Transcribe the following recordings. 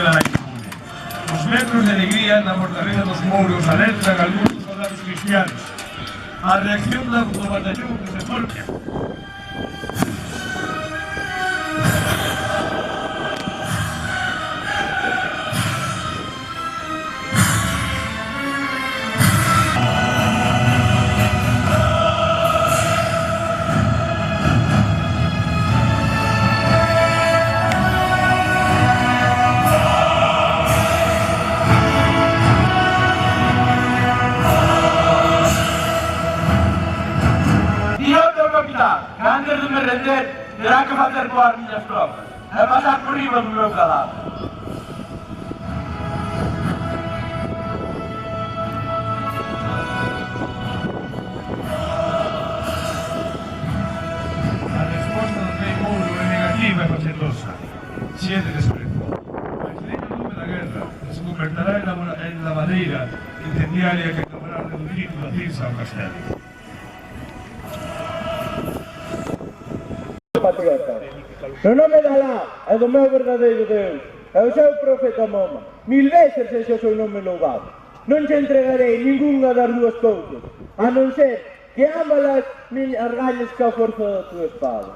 quedan aí impune. Os metros de alegría na fortaleza dos Mouros alertan algúns soldados cristianos. A reacción do batallón que se forma. Antes de me render, terá que facer coas miñas tropas e pasar por riba do meu cadáver. A resposta do rei Mouro é negativa e facelosa. Siete de sobre todo. Mas lei o nome da guerra se converterá en lavadeira incendiaria que acabará reducindo a cinza ao castelo. Patriota, no nome de Alá e do meu verdadeiro Deus e o seu profeta Mahoma, 1000 veces sexa o seu nome louvado. Non te entregarei ningunha das dúas cousas, a non ser que ambas as gañes ca forza da tua espada.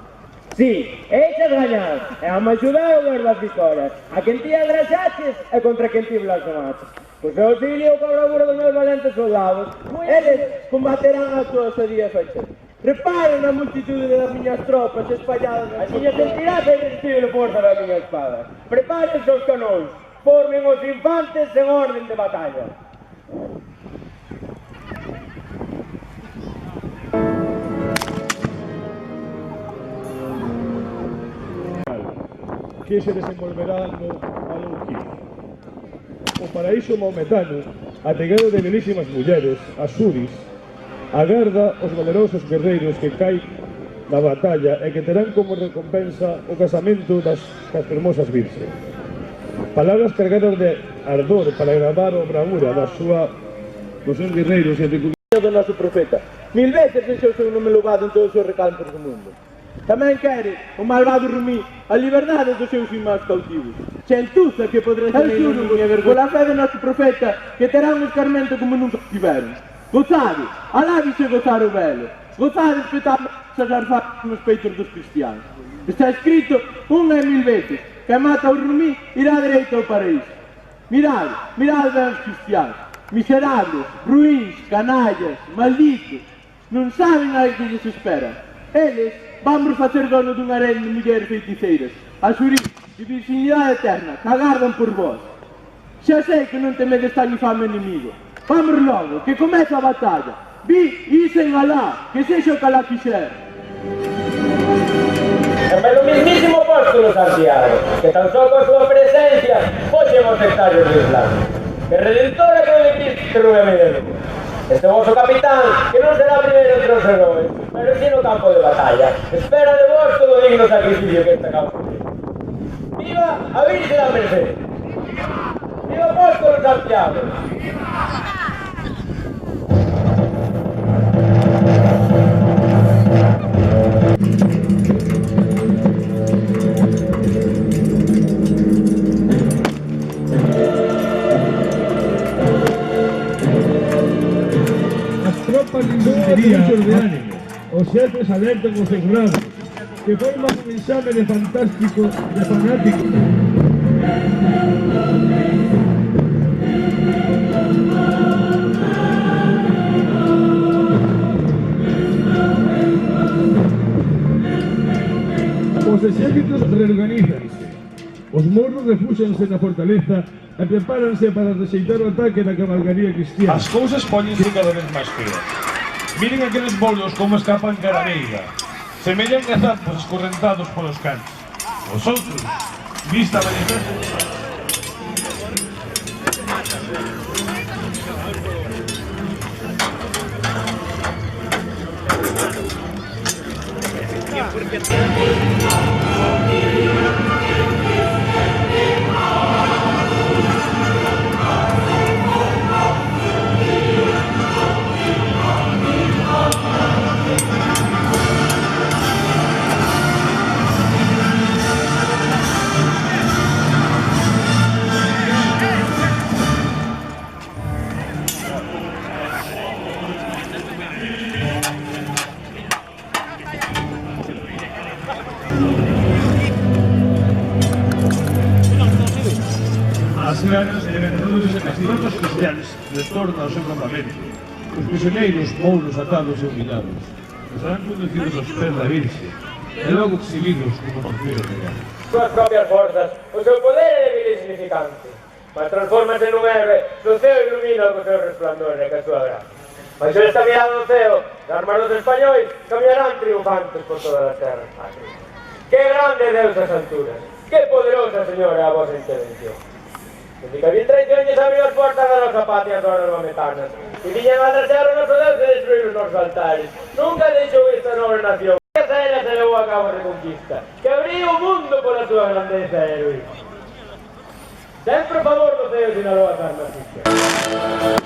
Si, eixas gañar, e a me axudar a ver as vitorias, a quen ti agraxaches e contra quen ti blasfemaches. Pois o auxilio coa bravura dos meus valentes soldados, eles combaterán as súas días fechas. Reparen a multitude das miñas tropas espalladas, así a sentirás a irresistible forza da miña espada. Preparen os canóns, formen os infantes en orden de batalla. Que se desenvolverá no Alonquí. O paraíso maometano, ategado de belísimas mulleres, as Suris, agarda os valerosos guerreiros que caen na batalla e que terán como recompensa o casamento das fermosas virxes. Palabras cargadas de ardor para gravar a bravura dos seus guerreiros e a tricultura do noso profeta. 1000 veces deixou o seu nome louvado en todos os recantos do mundo. Tamén quere o malvado Rumí a liberdade dos seus irmáns cautivos. Xentuza que poderá ser pola fe do noso profeta que terá un escarmento como nunca tiveron. Gozade, alábise gozar o velo, gozade espetar as arfadas nos peitos dos cristianos. Está escrito 1000 veces, que mata o Rumí irá dereito ao paraíso. Mirad, mirad ben os cristianos, miserables, ruíns, canallas, malditos, non saben a que lles espera. Eles vamos facer dono dun harén de mulleres feiticeiras, a Surí e virxinidade eterna, que agardan por vós. Xa sei que non temedes tan infame enemigo. Vamos logo, que comeza a batalla. Vi, isen Alá, que sexa o que Alá quixer. É o mismísimo apóstolo Santiago, que tan só coa súa presencia foxemos sectarios do Islam. Que redentora que de Cristo que rube a medio. Este vosso capitán, que non será primeiro entre os heróis, pero si no campo de batalla, espera de vos todo digno sacrificio que esta causa. Viva a Virxe da Merced! Viva o apóstolo Santiago! Muchos de ánimo, os xefes alertan os seus lados, que forman un exame de fantástico, de fanático. Os exércitos reorganízanse, os morros refúxanse na fortaleza e prepáranse para rexeitar o ataque da cabalgaría cristiana. As cousas póñense cada vez máis feas. Miren aqueles bolos como escapan cara a veiga. Semellan gazapos escorrentados polos cantos. Os outros, vista a manifesta. este ano se lleven todos os castigados cristianos de torno ao seu campamento. Os prisioneiros, mouros atados e humillados, serán conducidos aos pés da Virxe e logo exhibidos como torcido real. Suas propias forzas, o seu poder é débil e insignificante, mas transformase nun héroe do ceo ilumina co seu resplandor e ca súa gracia. Mas esta mirada do ceo, as armas dos españois caminarán triunfantes por todas as terras patrias. Que grande Deus as alturas, que poderosa señora a vosa intervención. Desde que a bien traición lles abriu as portas da nosa patria as horas mametanas, e viñan a trasear o noso Deus e destruir os nosos altares. Nunca deixou esta nobre nación. Esa ela se levou a cabo a reconquista, que abriu o mundo pola súa grandeza e heroísmo. Sempre a favor do ceo sinalou as armas cristianas.